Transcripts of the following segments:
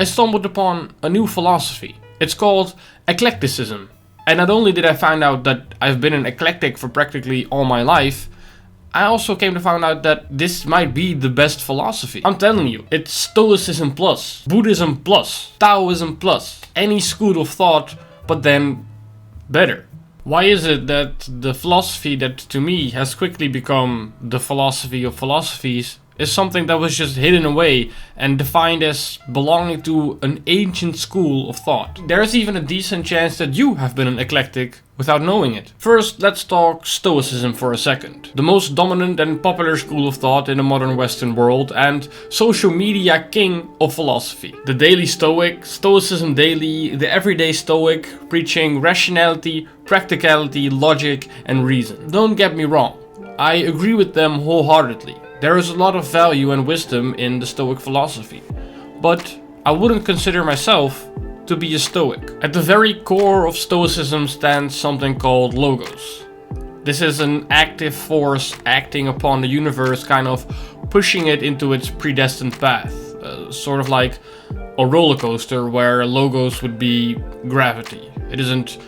I stumbled upon a new philosophy. It's called eclecticism. And not only did I find out that I've been an eclectic for practically all my life, I also came to find out that this might be the best philosophy. I'm telling you, it's Stoicism plus, Buddhism plus, Taoism plus, any school of thought, but then better. Why is it that the philosophy that to me has quickly become the philosophy of philosophies is something that was just hidden away and defined as belonging to an ancient school of thought? There's even a decent chance that you have been an eclectic without knowing it. First, let's talk Stoicism for a second. The most dominant and popular school of thought in the modern Western world and social media king of philosophy. The Daily Stoic, Stoicism Daily, the Everyday Stoic, preaching rationality, practicality, logic, and reason. Don't get me wrong, I agree with them wholeheartedly. There is a lot of value and wisdom in the Stoic philosophy, but I wouldn't consider myself to be a Stoic. At the very core of Stoicism stands something called logos. This is an active force acting upon the universe, kind of pushing it into its predestined path. Sort of like a roller coaster where logos would be gravity. It isn't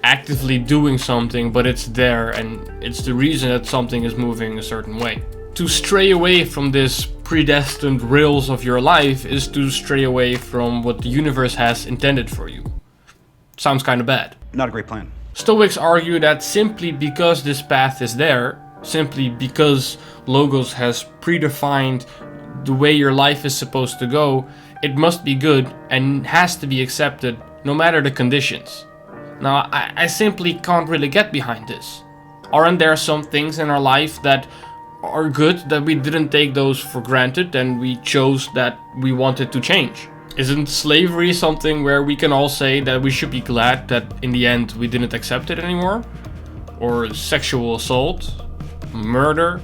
actively doing something, but it's there and it's the reason that something is moving a certain way. To stray away from this predestined rails of your life is to stray away from what the universe has intended for you. Sounds kind of bad. Not a great plan. Stoics argue that simply because this path is there, simply because Logos has predefined the way your life is supposed to go, it must be good and has to be accepted no matter the conditions. Now, I simply can't really get behind this. Aren't there some things in our life that are good, that we didn't take those for granted and we chose that we wanted to change? Isn't slavery something where we can all say that we should be glad that in the end we didn't accept it anymore? Or sexual assault, murder,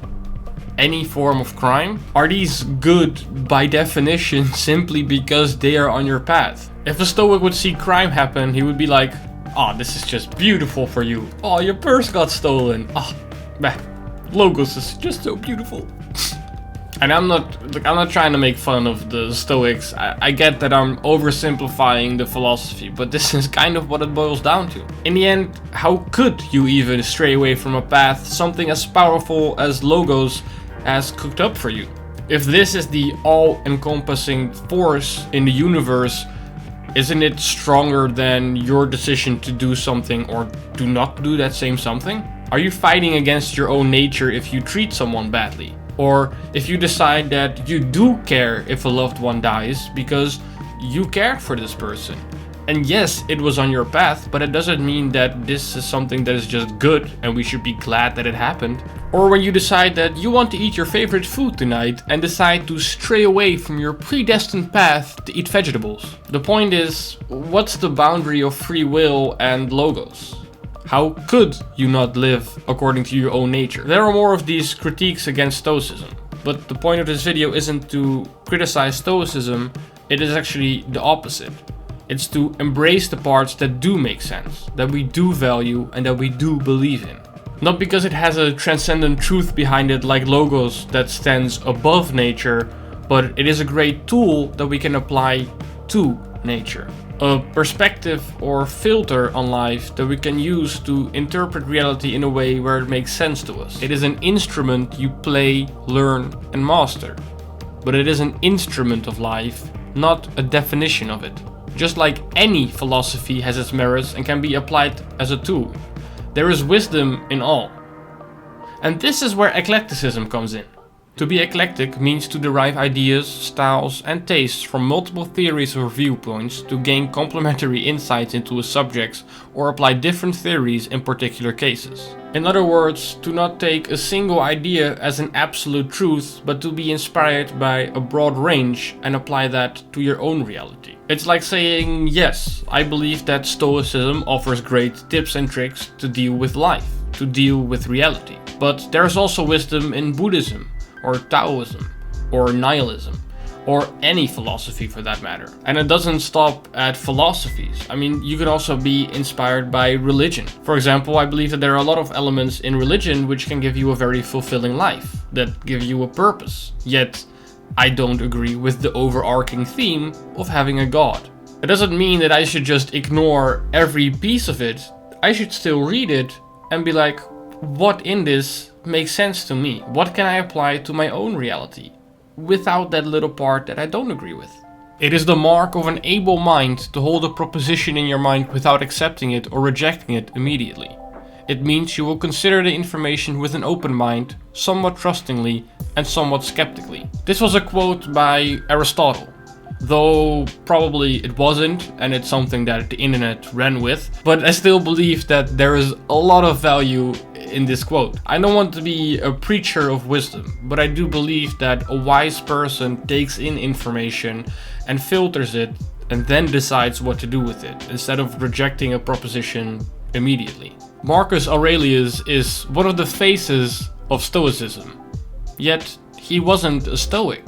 any form of crime? Are these good by definition simply because they are on your path? If a Stoic would see crime happen, he would be like, "Oh, this is just beautiful for you. Oh, your purse got stolen. Oh, bah. Logos is just so beautiful." And I'm not trying to make fun of the Stoics. I get that I'm oversimplifying the philosophy, but this is kind of what it boils down to. In the end, how could you even stray away from a path something as powerful as Logos has cooked up for you? If this is the all-encompassing force in the universe, isn't it stronger than your decision to do something or do not do that same something? Are you fighting against your own nature if you treat someone badly? Or if you decide that you do care if a loved one dies because you cared for this person? And yes, it was on your path, but it doesn't mean that this is something that is just good and we should be glad that it happened. Or when you decide that you want to eat your favorite food tonight and decide to stray away from your predestined path to eat vegetables. The point is, what's the boundary of free will and Logos? How could you not live according to your own nature? There are more of these critiques against Stoicism, but the point of this video isn't to criticize Stoicism, it is actually the opposite. It's to embrace the parts that do make sense, that we do value and that we do believe in. Not because it has a transcendent truth behind it like Logos that stands above nature, but it is a great tool that we can apply to nature. A perspective or filter on life that we can use to interpret reality in a way where it makes sense to us. It is an instrument you play, learn, and master. But it is an instrument of life, not a definition of it. Just like any philosophy has its merits and can be applied as a tool, there is wisdom in all. And this is where eclecticism comes in. To be eclectic means to derive ideas, styles, and tastes from multiple theories or viewpoints to gain complementary insights into a subject or apply different theories in particular cases. In other words, to not take a single idea as an absolute truth, but to be inspired by a broad range and apply that to your own reality. It's like saying, yes, I believe that Stoicism offers great tips and tricks to deal with life, to deal with reality. But there's also wisdom in Buddhism, or Taoism, or nihilism, or any philosophy for that matter. And it doesn't stop at philosophies. I mean, you can also be inspired by religion. For example, I believe that there are a lot of elements in religion which can give you a very fulfilling life, that give you a purpose. Yet, I don't agree with the overarching theme of having a god. It doesn't mean that I should just ignore every piece of it. I should still read it and be like, what in this makes sense to me? What can I apply to my own reality? Without that little part that I don't agree with. It is the mark of an able mind to hold a proposition in your mind without accepting it or rejecting it immediately. It means you will consider the information with an open mind, somewhat trustingly and somewhat skeptically. This was a quote by Aristotle, though probably it wasn't, and it's something that the internet ran with, but I still believe that there is a lot of value in this quote. I don't want to be a preacher of wisdom, but I do believe that a wise person takes in information and filters it and then decides what to do with it, instead of rejecting a proposition immediately. Marcus Aurelius is one of the faces of Stoicism, yet he wasn't a Stoic.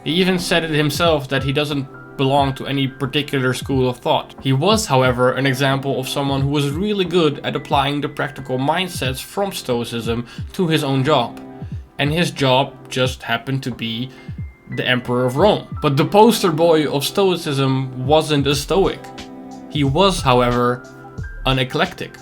He even said it himself that he doesn't belong to any particular school of thought. He was, however, an example of someone who was really good at applying the practical mindsets from Stoicism to his own job. And his job just happened to be the Emperor of Rome. But the poster boy of Stoicism wasn't a Stoic. He was, however, an eclectic.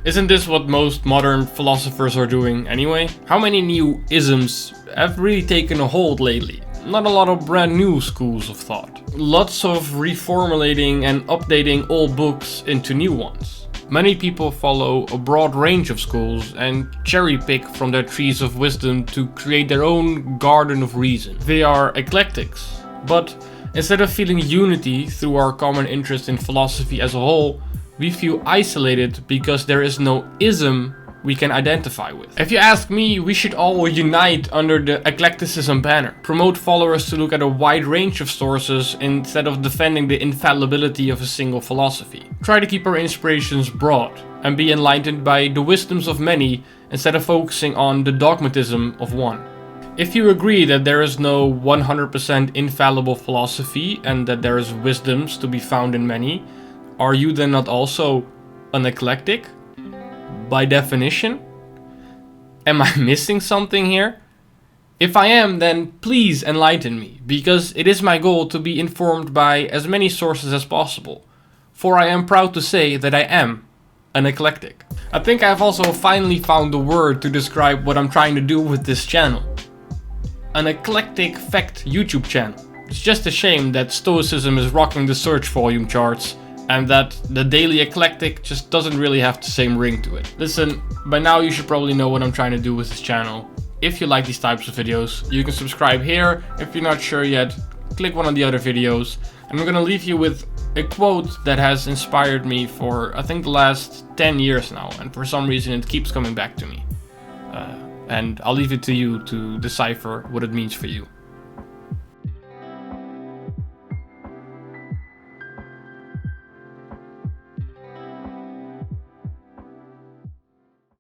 Isn't this what most modern philosophers are doing anyway? How many new isms have really taken a hold lately? Not a lot of brand new schools of thought. Lots of reformulating and updating old books into new ones. Many people follow a broad range of schools and cherry pick from their trees of wisdom to create their own garden of reason. They are eclectics. But instead of feeling unity through our common interest in philosophy as a whole, we feel isolated because there is no ism we can identify with. If you ask me, we should all unite under the eclecticism banner. Promote followers to look at a wide range of sources instead of defending the infallibility of a single philosophy. Try to keep our inspirations broad and be enlightened by the wisdoms of many instead of focusing on the dogmatism of one. If you agree that there is no 100% infallible philosophy and that there is wisdoms to be found in many, are you then not also an eclectic? By definition? Am I missing something here? If I am, then please enlighten me, because it is my goal to be informed by as many sources as possible, for I am proud to say that I am an eclectic. I think I've also finally found the word to describe what I'm trying to do with this channel. An eclectic fact YouTube channel. It's just a shame that Stoicism is rocking the search volume charts, and that the Daily Eclectic just doesn't really have the same ring to it. Listen, by now you should probably know what I'm trying to do with this channel. If you like these types of videos, you can subscribe here. If you're not sure yet, click one of the other videos. And I'm gonna leave you with a quote that has inspired me for, I think, the last 10 years now. And for some reason it keeps coming back to me. And I'll leave it to you to decipher what it means for you.